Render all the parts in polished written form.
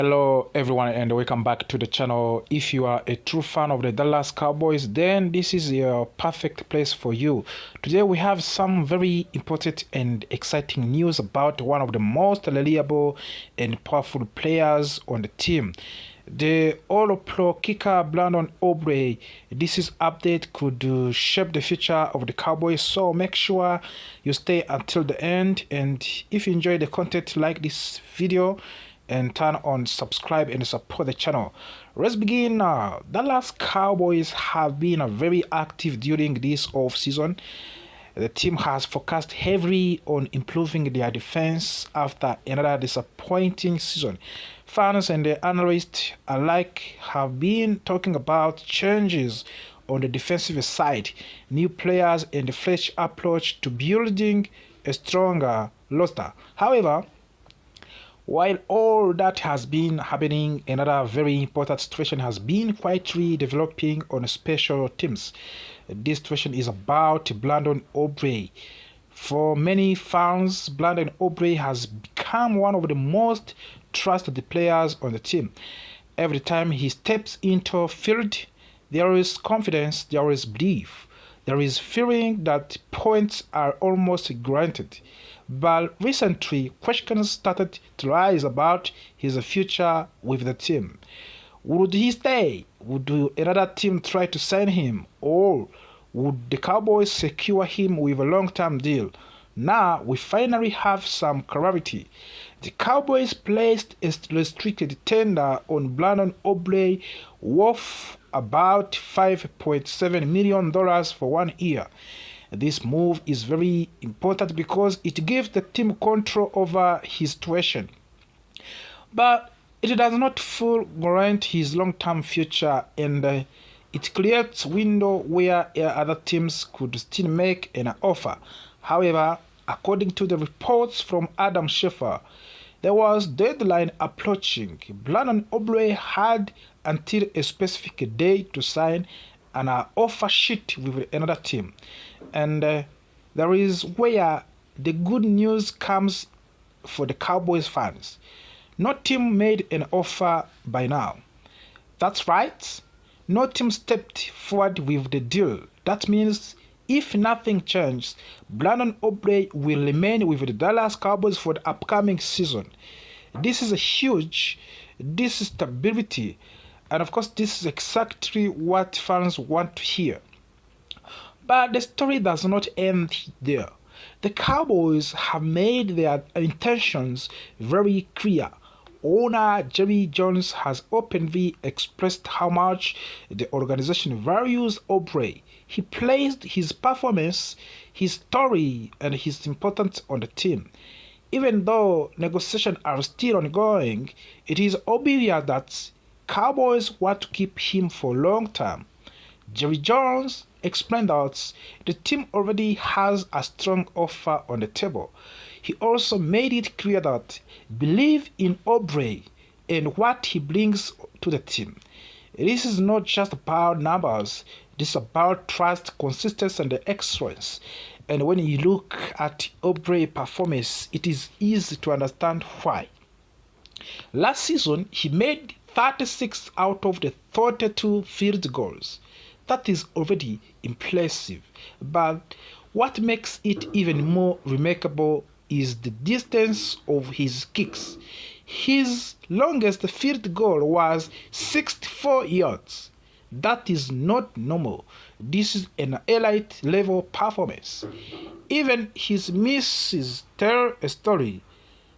Hello everyone and welcome back to the channel. If you are a true fan of the Dallas Cowboys, then this is your perfect place for you. Today we have some very important and exciting news about one of the most reliable and powerful players on the team. The All-Pro kicker Brandon Aubrey. This update could shape the future of the Cowboys, so make sure you stay until the end. And if you enjoy the content, like this video and turn on subscribe and support the channel. Let's begin. Dallas Cowboys have been very active during this off season. The team has focused heavily on improving their defense after another disappointing season. Fans and the analysts alike have been talking about changes on the defensive side, new players, and a fresh approach to building a stronger roster. However, while all that has been happening, another very important situation has been quietly developing on special teams. This situation is about Brandon Aubrey. For many fans, Brandon Aubrey has become one of the most trusted players on the team. Every time he steps into field, there is confidence, there is belief, there is feeling that points are almost granted. But recently, questions started to rise about his future with the team. Would he stay? Would another team try to sign him? Or would the Cowboys secure him with a long-term deal? Now we finally have some clarity. The Cowboys placed a restricted tender on Brandon Aubrey worth about $5.7 million for 1 year. This move is very important because it gives the team control over his situation. But it does not fully guarantee his long-term future, and it creates a window where other teams could still make an offer. However, according to the reports from Adam Schefter, there was deadline approaching. Brandon Aubrey had until a specific day to sign an offer sheet with another team. And there is where the good news comes for the Cowboys fans. No team made an offer by now. That's right. No team stepped forward with the deal. That means if nothing changes, Brandon Aubrey will remain with the Dallas Cowboys for the upcoming season. This is a huge. This is stability. And of course, this is exactly what fans want to hear. But the story does not end there. The Cowboys have made their intentions very clear. Owner Jerry Jones has openly expressed how much the organization values Aubrey. He placed his performance, his story, and his importance on the team. Even though negotiations are still ongoing, it is obvious that Cowboys want to keep him for long term. Jerry Jones explained that the team already has a strong offer on the table. He also made it clear that believe in Aubrey and what he brings to the team. This is not just about numbers, this is about trust, consistency, and excellence. And when you look at Aubrey's performance, it is easy to understand why. Last season, he made 36 out of the 32 field goals. That is already impressive. But what makes it even more remarkable is the distance of his kicks. His longest field goal was 64 yards. That is not normal. This is an elite level performance. Even his misses tell a story.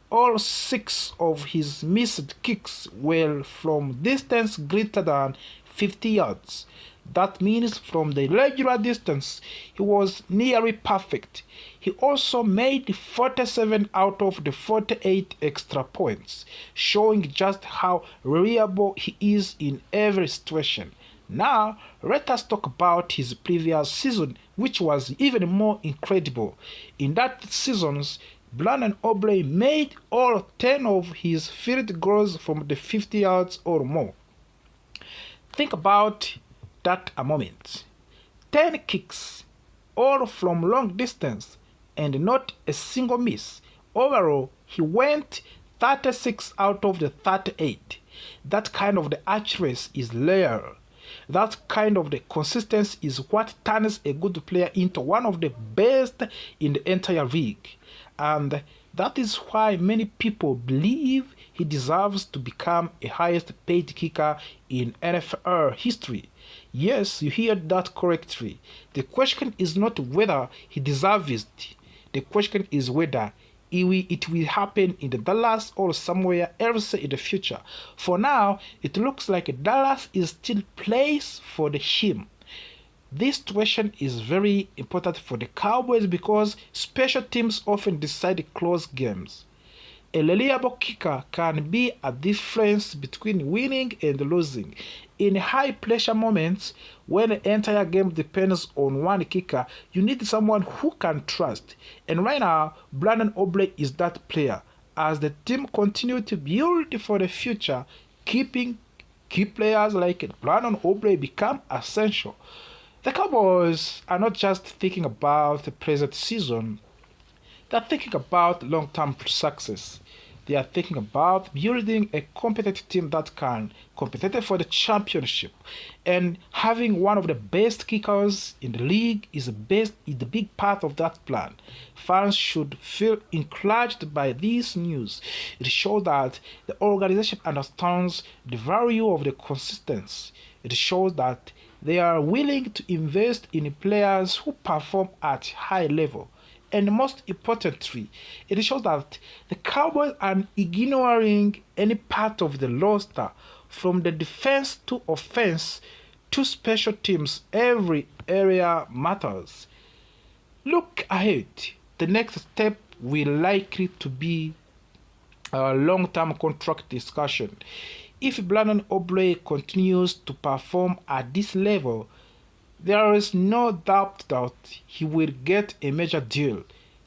All 6 of his missed kicks were from distance greater than 50 yards. That means from the regular distance, he was nearly perfect. He also made 47 out of the 48 extra points, showing just how reliable he is in every situation. Now, let us talk about his previous season, which was even more incredible. In that season, Brandon Aubrey made all 10 of his field goals from the 50 yards or more. Think about that a moment. 10 kicks, all from long distance, and not a single miss. Overall, he went 36 out of the 38. That kind of the accuracy is rare. That kind of the consistency is what turns a good player into one of the best in the entire league. And that is why many people believe he deserves to become a highest paid kicker in NFL history. Yes, you heard that correctly. The question is not whether he deserves it. The question is whether it will happen in the Dallas or somewhere else in the future. For now, it looks like Dallas is still place for the him. This situation is very important for the Cowboys because special teams often decide close games. A reliable kicker can be a difference between winning and losing. In high pressure moments, when the entire game depends on one kicker, you need someone who can trust. And right now, Brandon Aubrey is that player. As the team continues to build for the future, keeping key players like Brandon Aubrey become essential. The Cowboys are not just thinking about the present season, they are thinking about long-term success. They are thinking about building a competent team that can compete for the championship. And having one of the best kickers in the league is the big part of that plan. Fans should feel encouraged by this news. It shows that the organization understands the value of the consistency. It shows that they are willing to invest in players who perform at high level. And most importantly, it shows that the Cowboys are ignoring any part of the roster, from the defense to offense to special teams. Every area matters. Look ahead. The next step will likely to be a long-term contract discussion. If Brandon Aubrey continues to perform at this level, there is no doubt that he will get a major deal.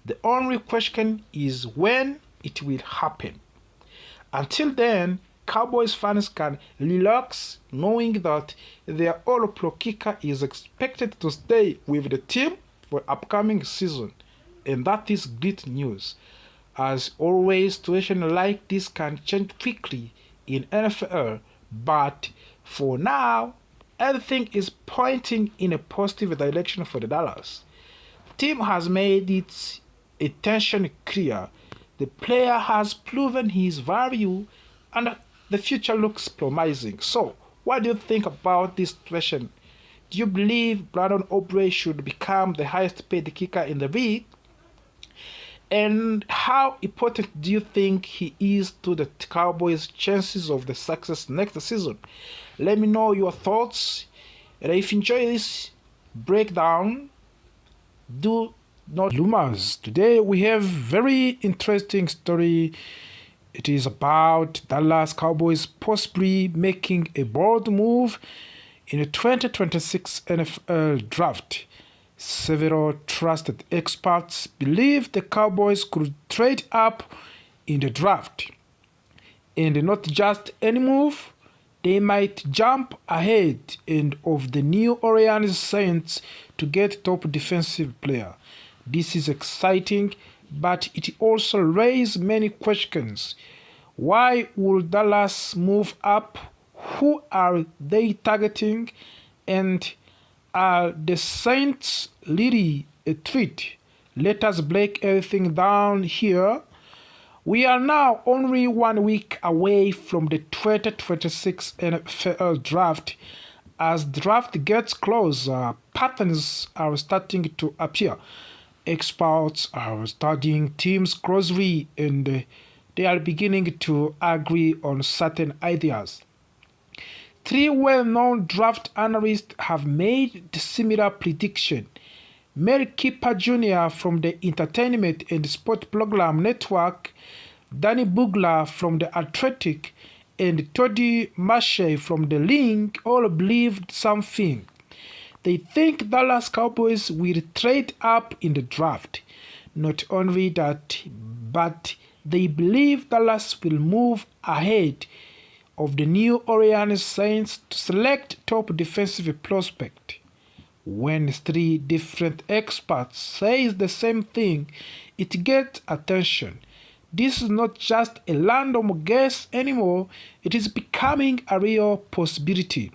The only question is when it will happen. Until then, Cowboys fans can relax knowing that their all-pro kicker is expected to stay with the team for upcoming season. And that is great news. As always, situations like this can change quickly in NFL, but for now, everything is pointing in a positive direction for the Dallas. Team has made its intention clear. The player has proven his value and the future looks promising. So, what do you think about this situation? Do you believe Brandon Aubrey should become the highest paid kicker in the league? And how important do you think he is to the Cowboys' chances of the success next season? Let me know your thoughts. And if you enjoy this breakdown, do not rumors. Today we have very interesting story. It is about Dallas Cowboys possibly making a bold move in the 2026 NFL draft. Several trusted experts believe the Cowboys could trade up in the draft. And not just any move, they might jump ahead of the New Orleans Saints to get top defensive player. This is exciting, but it also raises many questions. Why would Dallas move up? Who are they targeting? And are the Saints really a threat? Let us break everything down here. We are now only 1 week away from the 2026 NFL draft. As draft gets closer, patterns are starting to appear. Experts are studying teams closely and they are beginning to agree on certain ideas. 3 well-known draft analysts have made similar prediction. Mel Kiper Jr. from the Entertainment and Sport Program Network, Danny Bugler from The Athletic, and Toddy Mache from The Link all believed something. They think Dallas Cowboys will trade up in the draft. Not only that, but they believe Dallas will move ahead of the New Orleans Saints to select top defensive prospect. When 3 different experts say the same thing, it gets attention. This is not just a random guess anymore, it is becoming a real possibility.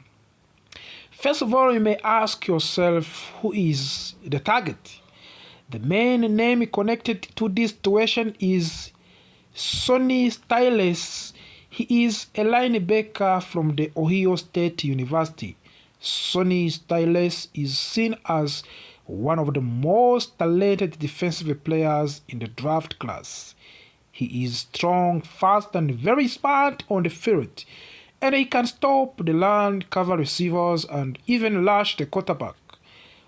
First of all, you may ask yourself, who is the target? The main name connected to this situation is Sonny Styles. He is a linebacker from the Ohio State University. Sonny Styles is seen as one of the most talented defensive players in the draft class. He is strong, fast, and very smart on the field, and he can stop the run, cover receivers, and even rush the quarterback.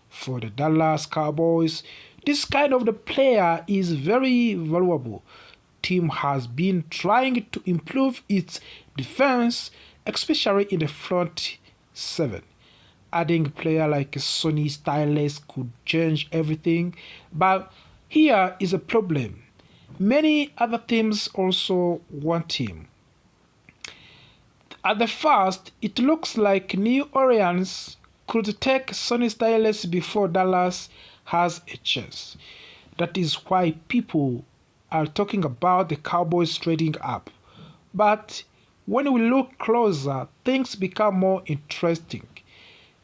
For the Dallas Cowboys, this kind of the player is very valuable. Team has been trying to improve its defense, especially in the front seven. Adding a player like Sonny Styles could change everything, but here is a problem. Many other teams also want him. At the first, it looks like New Orleans could take Sonny Styles before Dallas has a chance. That is why people are talking about the Cowboys trading up. But when we look closer, things become more interesting.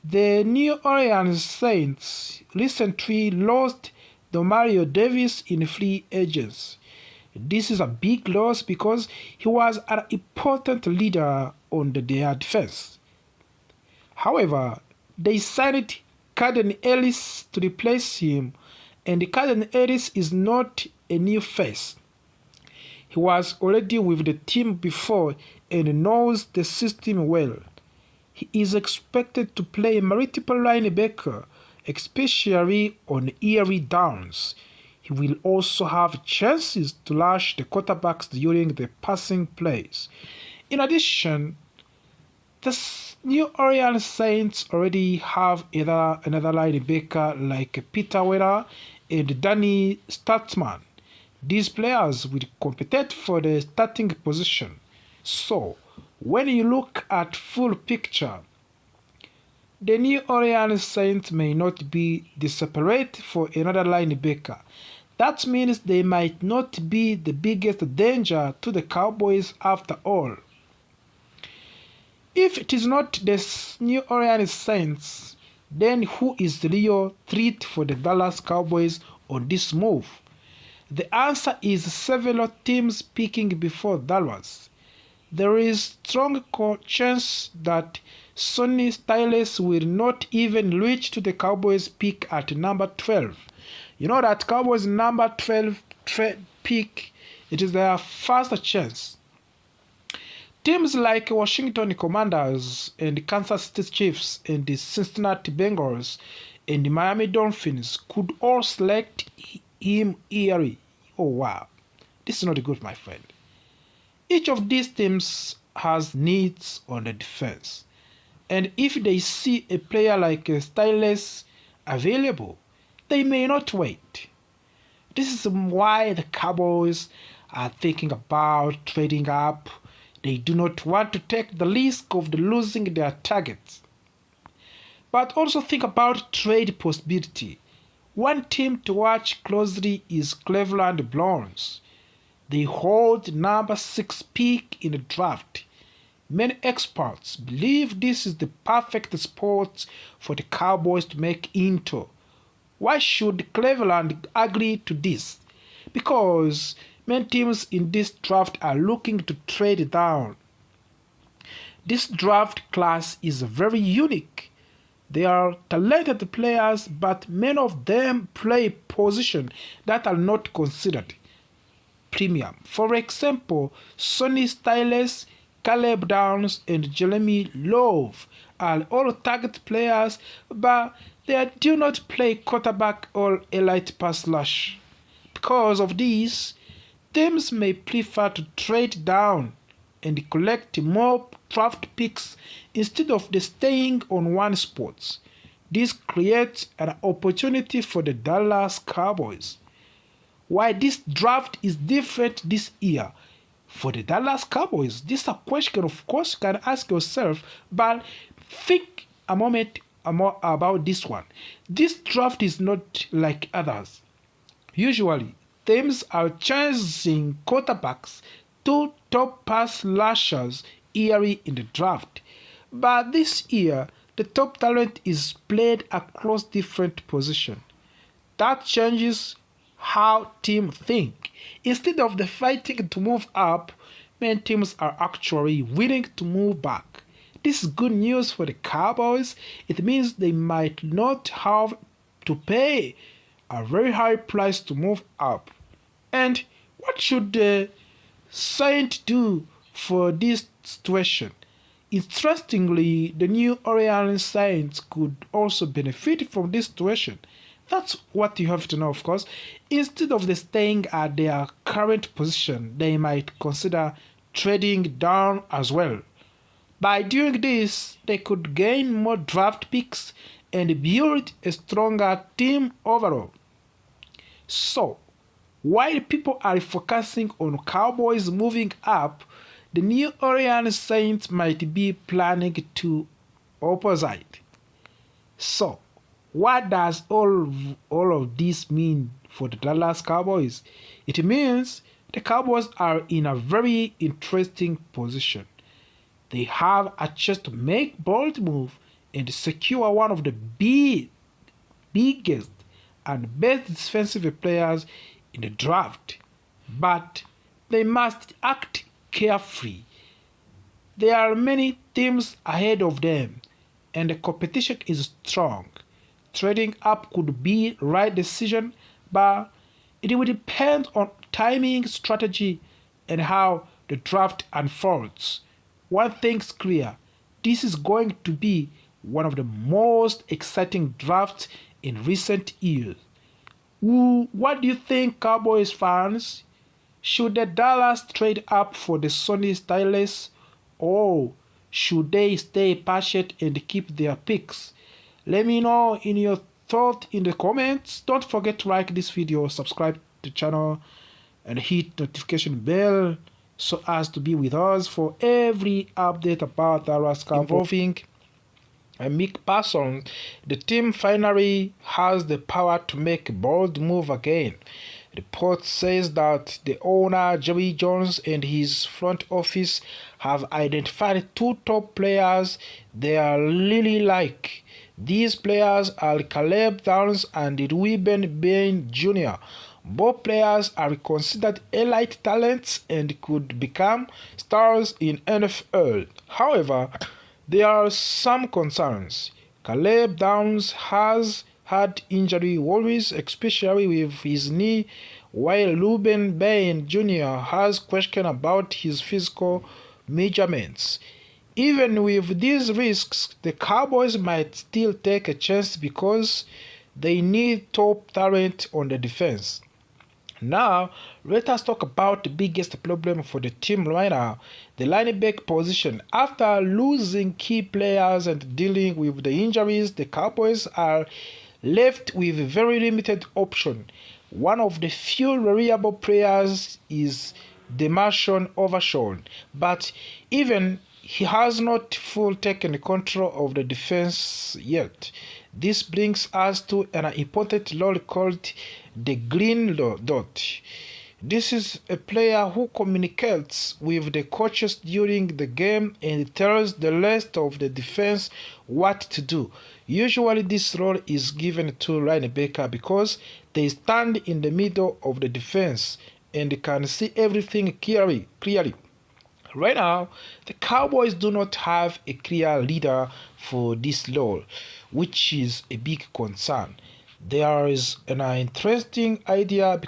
The New Orleans Saints recently lost Mario Davis in free agents. This is a big loss because he was an important leader on their defense. However, they signed Caden Ellis to replace him, and Caden Ellis is not a new face. He was already with the team before and knows the system well. He is expected to play multiple linebacker, especially on early downs. He will also have chances to rush the quarterbacks during the passing plays. In addition, the New Orleans Saints already have another linebacker like Peter Weller and Danny Statsman. These players will compete for the starting position. So, when you look at full picture, the New Orleans Saints may not be desperate for another linebacker. That means they might not be the biggest danger to the Cowboys after all. If it is not the New Orleans Saints, then who is the real threat for the Dallas Cowboys on this move? The answer is several teams picking before Dallas. There is strong chance that Sonny Styles will not even reach to the Cowboys pick at number 12. You know that Cowboys number 12 pick, it is their first chance. Teams like Washington Commanders and Kansas City Chiefs and the Cincinnati Bengals and the Miami Dolphins could all select him early. Oh wow, this is not good, my friend. Each of these teams has needs on the defense, and if they see a player like Styles available, they may not wait. This is why the Cowboys are thinking about trading up. They do not want to take the risk of losing their targets. But also think about trade possibility. One team to watch closely is Cleveland Browns. They hold number 6 pick in the draft. Many experts believe this is the perfect spot for the Cowboys to make into. Why should Cleveland agree to this? Because many teams in this draft are looking to trade down. This draft class is very unique. They are talented players, but many of them play positions that are not considered premium. For example, Sonny Styles, Caleb Downs, and Jeremy Love are all target players, but they do not play quarterback or elite pass rush. Because of this, teams may prefer to trade down and collect more draft picks instead of staying on one spot. This creates an opportunity for the Dallas Cowboys. Why this draft is different this year? For the Dallas Cowboys, this is a question, of course, you can ask yourself, but think a moment more about this one. This draft is not like others. Usually, teams are chasing quarterbacks, two top pass rushers early in the draft. But this year, the top talent is played across different positions. That changes how teams think. Instead of the fighting to move up, many teams are actually willing to move back. This is good news for the Cowboys. It means they might not have to pay a very high price to move up. And what should the Saints do for this situation? Interestingly, the New Orleans Saints could also benefit from this situation. That's what you have to know, of course. Instead of staying at their current position, they might consider trading down as well. By doing this, they could gain more draft picks and build a stronger team overall. So, while people are focusing on Cowboys moving up, the New Orleans Saints might be planning to opposite. So, what does all of this mean for the Dallas Cowboys? It means the Cowboys are in a very interesting position. They have a chance to make bold move and secure one of the biggest and best defensive players in the draft. But they must act carefully. There are many teams ahead of them, and the competition is strong. Trading up could be the right decision, but it will depend on timing, strategy, and how the draft unfolds. One thing's clear, this is going to be one of the most exciting drafts in recent years. What do you think, Cowboys fans? Should the Dallas trade up for the Sonny Styles, or should they stay patient and keep their picks? Let me know in your thought in the comments. Don't forget to like this video, subscribe to the channel, and hit notification bell so as to be with us for every update about Dallas Cowboys involving a Mick Parsons. The team finally has the power to make a bold move again. Report says that the owner Jerry Jones and his front office have identified two top players they are really like. These players are Caleb Downs and Ruben Bain Jr. Both players are considered elite talents and could become stars in NFL. However, there are some concerns. Caleb Downs has had injury worries, especially with his knee, while Ruben Bain Jr. has questions about his physical measurements. Even with these risks, the Cowboys might still take a chance because they need top talent on the defense. Now, let us talk about the biggest problem for the team right now, the linebacker position. After losing key players and dealing with the injuries, the Cowboys are left with very limited option. One of the few reliable players is Demarshon Overshawn, but even he has not fully taken control of the defense yet. This brings us to an important role called the green dot. This is a player who communicates with the coaches during the game and tells the rest of the defense what to do. Usually this role is given to linebacker because they stand in the middle of the defense and can see everything clearly. Right now, the Cowboys do not have a clear leader for this role, which is a big concern. There is an interesting idea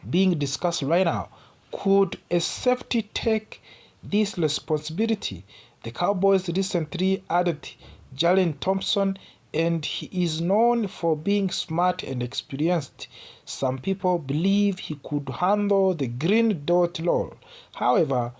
being discussed right now. Could a safety take this responsibility? The Cowboys recently added Jalen Thompson, and he is known for being smart and experienced. Some people believe he could handle the green dot role. However,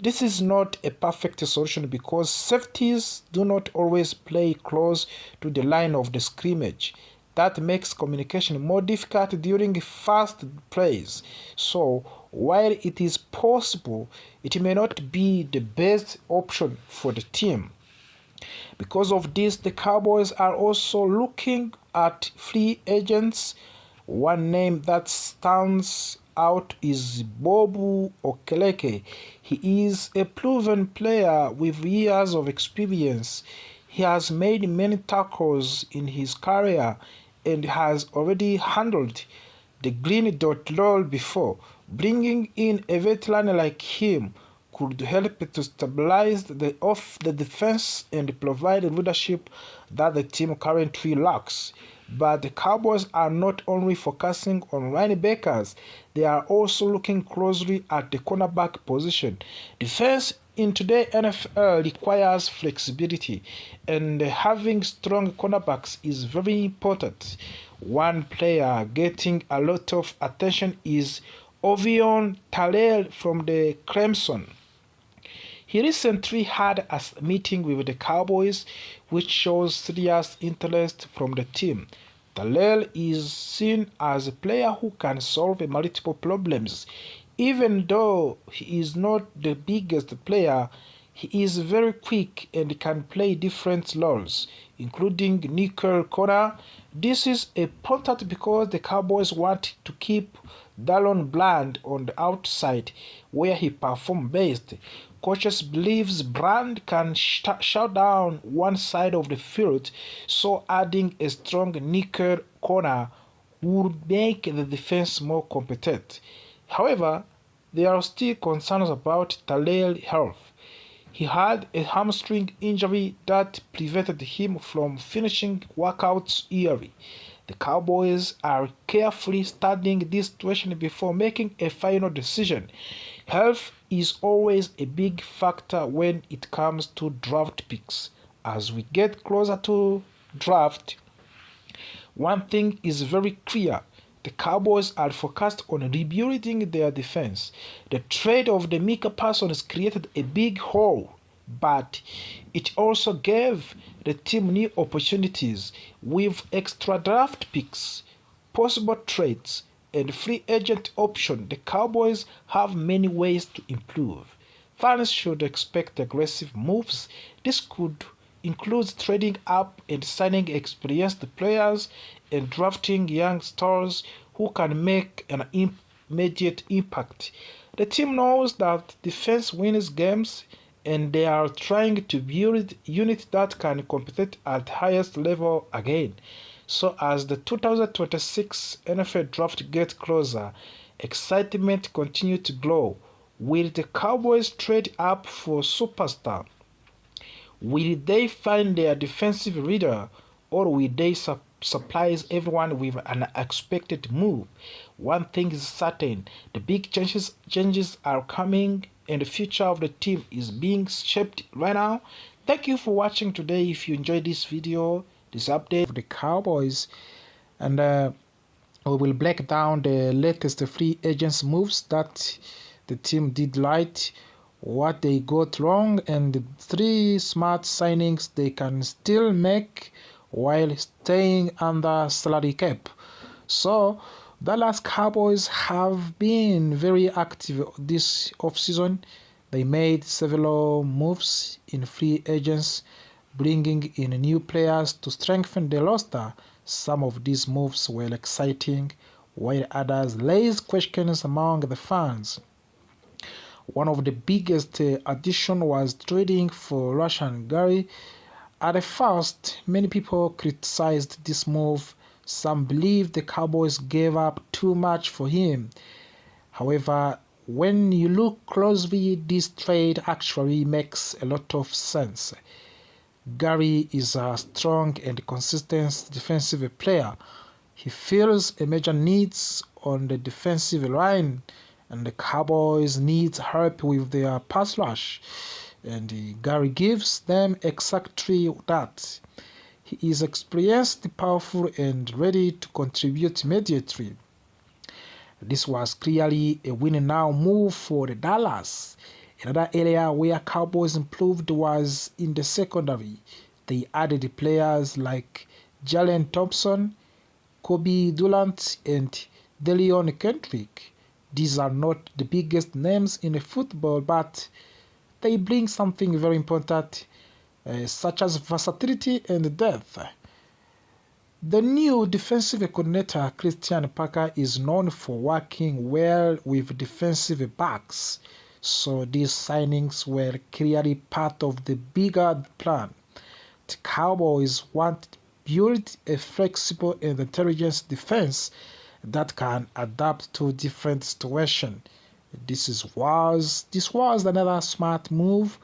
this is not a perfect solution because safeties do not always play close to the line of the scrimmage. That makes communication more difficult during fast plays. So, while it is possible, it may not be the best option for the team. Because of this, the Cowboys are also looking at free agents. One name that stands out is Bobu Okeleke. He is a proven player with years of experience. He has made many tackles in his career and has already handled the green dot role before. Bringing in a veteran like him could help to stabilize the defense and provide the leadership that the team currently lacks. But the Cowboys are not only focusing on linebackers, they are also looking closely at the cornerback position. Defense in today's NFL requires flexibility, and having strong cornerbacks is very important. One player getting a lot of attention is Ovion Talel from the Clemson. He recently had a meeting with the Cowboys, which shows serious interest from the team. Talel is seen as a player who can solve multiple problems. Even though he is not the biggest player, he is very quick and can play different roles, including nickel corner. This is important because the Cowboys want to keep Dallon Bland on the outside, where he performs best. Coaches believes Brand can shut down one side of the field, so adding a strong nickel corner would make the defense more competent. However, there are still concerns about Talel's health. He had a hamstring injury that prevented him from finishing workouts early. The Cowboys are carefully studying this situation before making a final decision. Health is always a big factor when it comes to draft picks. As we get closer to draft, one thing is very clear. The Cowboys are focused on rebuilding their defense. The trade of the Micah Parsons created a big hole, but it also gave the team new opportunities with extra draft picks, possible trades, and free agent option. The Cowboys have many ways to improve. Fans should expect aggressive moves. This could include trading up and signing experienced players and drafting young stars who can make an immediate impact. The team knows that defense wins games, and they are trying to build units that can compete at highest level again. So as the 2026 NFL draft gets closer, excitement continues to grow. Will the Cowboys trade up for superstar? Will they find their defensive leader, or will they surprise everyone with an unexpected move? One thing is certain, the big changes are coming, and the future of the team is being shaped right now. Thank you for watching today. If you enjoyed this video, this update of the Cowboys, and we will break down the latest free agents moves that the team did right, what they got wrong, and the 3 smart signings they can still make while staying under salary cap. So Dallas Cowboys have been very active this offseason. They made several moves in free agents, bringing in new players to strengthen the roster. Some of these moves were exciting, while others raised questions among the fans. One of the biggest additions was trading for Russian Gary. At first, many people criticized this move. Some believed the Cowboys gave up too much for him. However, when you look closely, this trade actually makes a lot of sense. Gary is a strong and consistent defensive player. He fills a major needs on the defensive line, and the Cowboys need help with their pass rush, and Gary gives them exactly that. He is experienced, powerful, and ready to contribute immediately. This was clearly a win-now move for the Dallas. Another area where Cowboys improved was in the secondary. They added players like Jalen Thompson, Kobe Durant, and Delion Kendrick. These are not the biggest names in football, but they bring something very important, such as versatility and depth. The new defensive coordinator, Christian Parker, is known for working well with defensive backs, so these signings were clearly part of the bigger plan. The Cowboys want to build a flexible and intelligent defense that can adapt to different situations. This was another smart move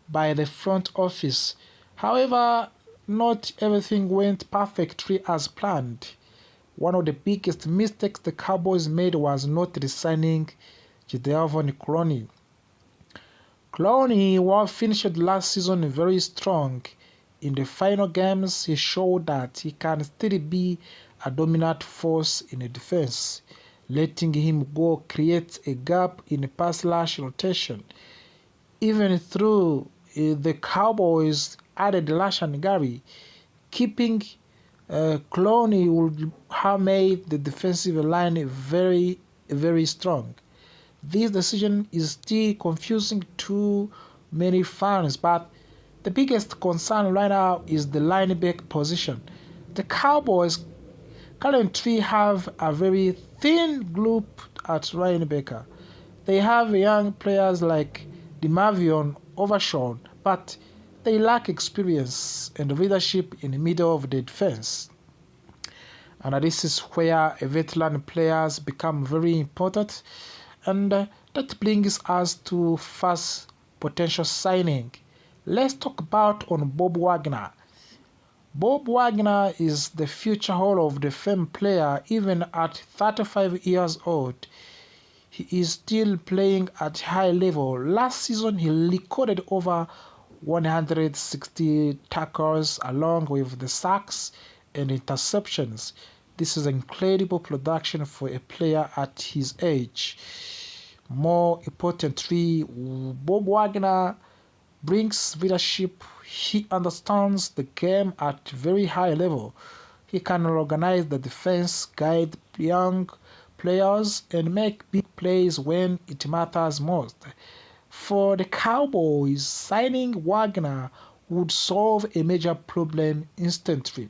by the front office. However, not everything went perfectly as planned. One of the biggest mistakes the Cowboys made was not re-signing Jadeveon Clowney. Clowney finished last season very strong. In the final games, he showed that he can still be a dominant force in the defense. Letting him go creates a gap in pass rush rotation. Even through the Cowboys added Lashan Gary, keeping Clowney would have made the defensive line very, very strong. This decision is still confusing to many fans, but the biggest concern right now is the linebacker position. The Cowboys currently have a very thin group at linebacker. They have young players like DeMarvion Overshawn, but they lack experience and leadership in the middle of the defense. And this is where veteran players become very important. And that brings us to first potential signing. Let's talk about on Bob Wagner. Bob Wagner is the future Hall of the Fame player. Even at 35 years old, he is still playing at high level. Last season, he recorded over 160 tackles along with the sacks and interceptions. This is incredible production for a player at his age. More importantly, Bob Wagner brings leadership. He understands the game at very high level. He can organize the defense, guide young players, and make big plays when it matters most. For the Cowboys, signing Wagner would solve a major problem instantly.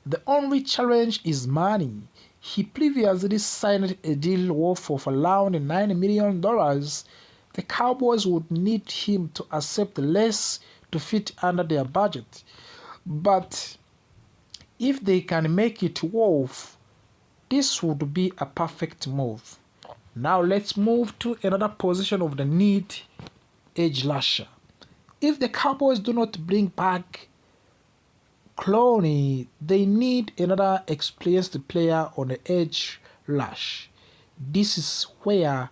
The only challenge is money. He previously signed a deal worth of around $9 million. The Cowboys would need him to accept less to fit under their budget. But if they can make it worth, this would be a perfect move. Now let's move to another position of the need, edge rusher. If the Cowboys do not bring back Clowney, they need another experienced player on the edge rush. This is where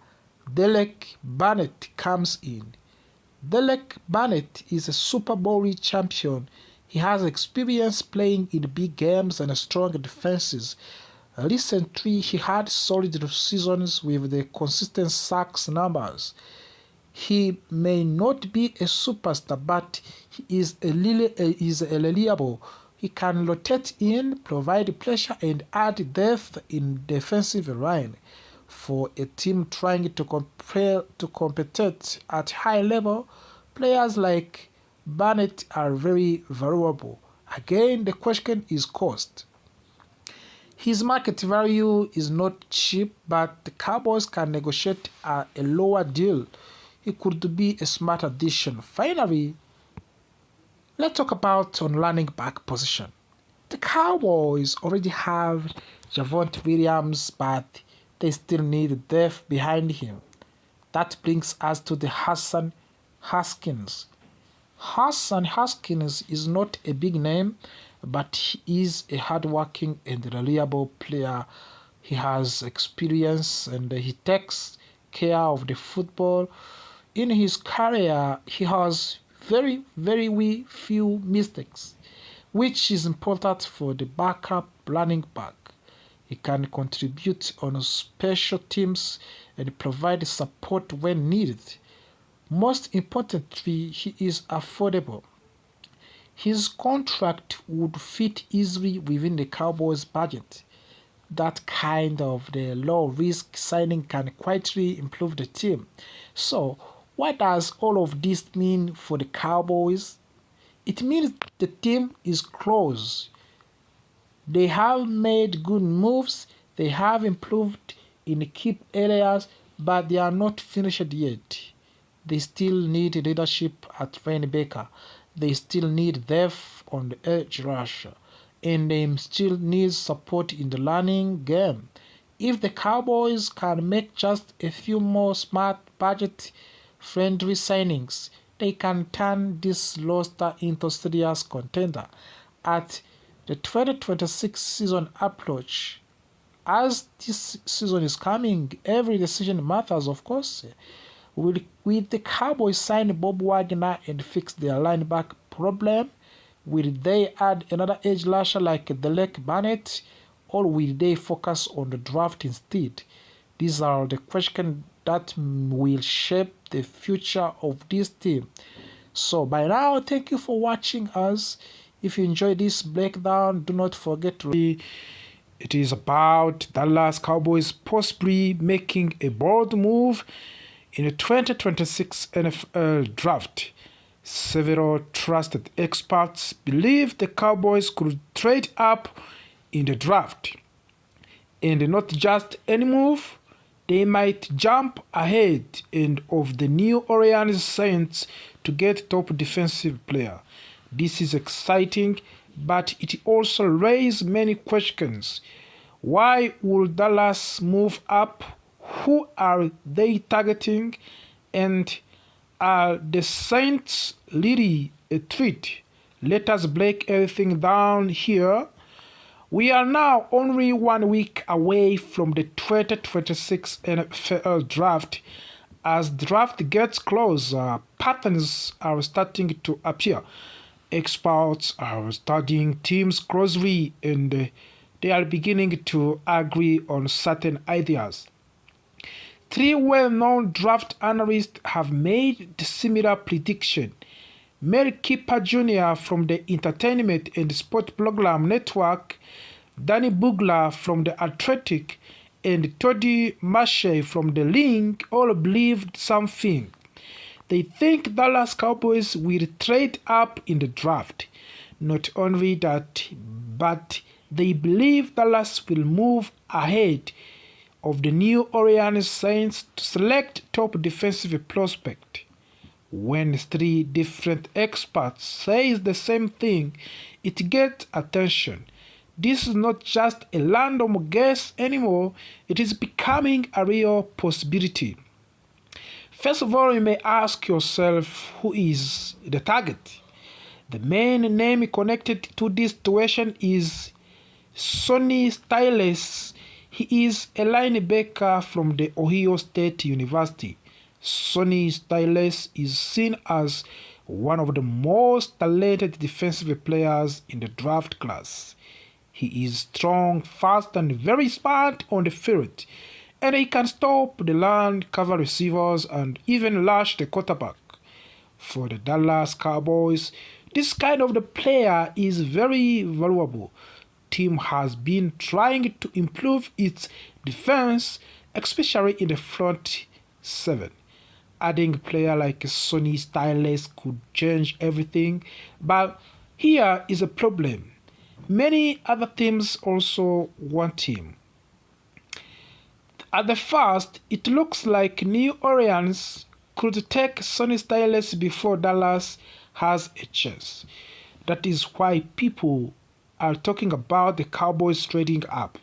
Derek Barnett comes in. Derek Barnett is a Super Bowl champion. He has experience playing in big games and strong defenses. Recently, he had solid seasons with the consistent sacks numbers. He may not be a superstar, but he is reliable. He can rotate in, provide pressure, and add depth in defensive line. For a team trying to compete at high level, players like Barnett are very valuable. Again, the question is cost. His market value is not cheap, but the Cowboys can negotiate a lower deal. He could be a smart addition. Finally, let's talk on running back position. The Cowboys already have Javonte Williams, but they still need depth behind him. That brings us to the Hassan Haskins. Hassan Haskins is not a big name, but he is a hardworking and reliable player. He has experience and he takes care of the football. In his career, he has very, very few mistakes, which is important for the backup running back. He can contribute on special teams and provide support when needed. Most importantly, he is affordable. His contract would fit easily within the Cowboys' budget. That kind of the low-risk signing can quietly improve the team. So, what does all of this mean for the Cowboys? It means the team is close. They have made good moves. They have improved in key areas, but they are not finished yet. They still need leadership at linebacker. They still need depth on the edge rush. And they still need support in the running game. If the Cowboys can make just a few more smart budget-friendly signings, they can turn this roster into serious contender. At the 2026 season approach, as this season is coming, every decision matters, of course. Will the Cowboys sign Bob Wagner and fix their linebacker problem? Will they add another edge rusher like Delek Barnett, or will they focus on the draft instead? These are the questions that will shape the future of this team. So by now, thank you for watching us. If you enjoyed this breakdown, do not forget to... It is about Dallas Cowboys possibly making a bold move in the 2026 NFL Draft. Several trusted experts believe the Cowboys could trade up in the draft. And not just any move, they might jump ahead of the New Orleans Saints to get top defensive player. This is exciting, but it also raises many questions. Why would Dallas move up? Who are they targeting? And are the Saints really a threat? Let us break everything down here. We are now only 1 week away from the 2026 NFL Draft. As the draft gets closer, patterns are starting to appear. Experts are studying teams closely and they are beginning to agree on certain ideas. 3 well-known draft analysts have made similar prediction. Mel Kiper Jr. from the Entertainment and Sport Program Network, Danny Bugler from The Athletic, and Toddy Mache from The Link all believed something. They think Dallas Cowboys will trade up in the draft. Not only that, but they believe Dallas will move ahead of the New Orleans Saints to select top defensive prospect. When 3 different experts say the same thing, it gets attention. This is not just a random guess anymore, it is becoming a real possibility. First of all, you may ask yourself, who is the target? The main name connected to this situation is Sonny Styles. He is a linebacker from the Ohio State University. Sonny Styles is seen as one of the most talented defensive players in the draft class. He is strong, fast, and very smart on the field, and he can stop the run, cover receivers, and even rush the quarterback. For the Dallas Cowboys, this kind of the player is very valuable. Team has been trying to improve its defense, especially in the front 7. Adding a player like Sonny Styles could change everything, but here is a problem. Many other teams also want him. At the first, it looks like New Orleans could take Sonny Styles before Dallas has a chance. That is why people are talking about the Cowboys trading up.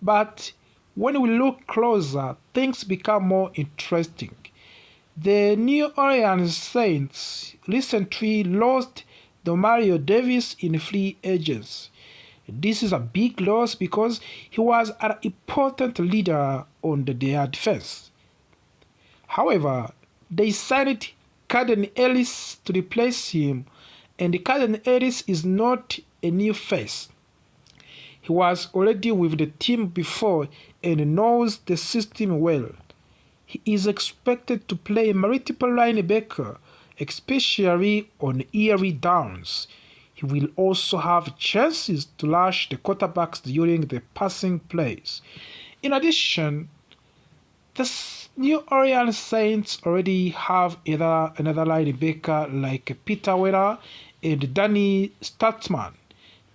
But when we look closer, things become more interesting. The New Orleans Saints recently lost Mario Davis in free agents. This is a big loss because he was an important leader on their defense. However, they signed Caden Ellis to replace him, and Caden Ellis is not a new face. He was already with the team before and knows the system well. He is expected to play multiple linebacker, especially on early downs. He will also have chances to rush the quarterbacks during the passing plays. In addition, the New Orleans Saints already have another linebacker like Peter Weller and Danny Statsman.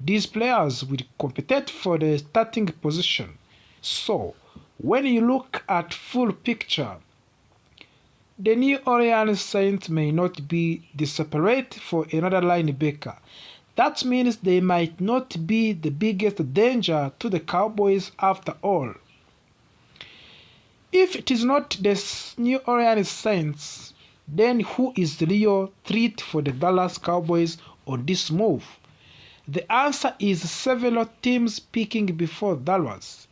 These players will compete for the starting position. So, when you look at full picture, the New Orleans Saints may not be desperate for another linebacker. That means they might not be the biggest danger to the Cowboys after all. If it is not the New Orleans Saints, then who is the real threat for the Dallas Cowboys on this move? The answer is several teams picking before Dallas.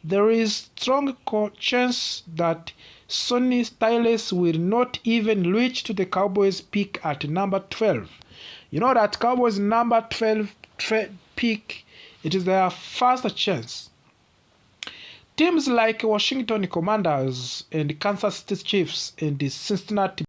There is strong chance that Sonny Styles will not even reach to the Cowboys pick at number 12. You know that Cowboys number 12 pick, it is their first chance. Teams like Washington Commanders and Kansas City Chiefs and the Cincinnati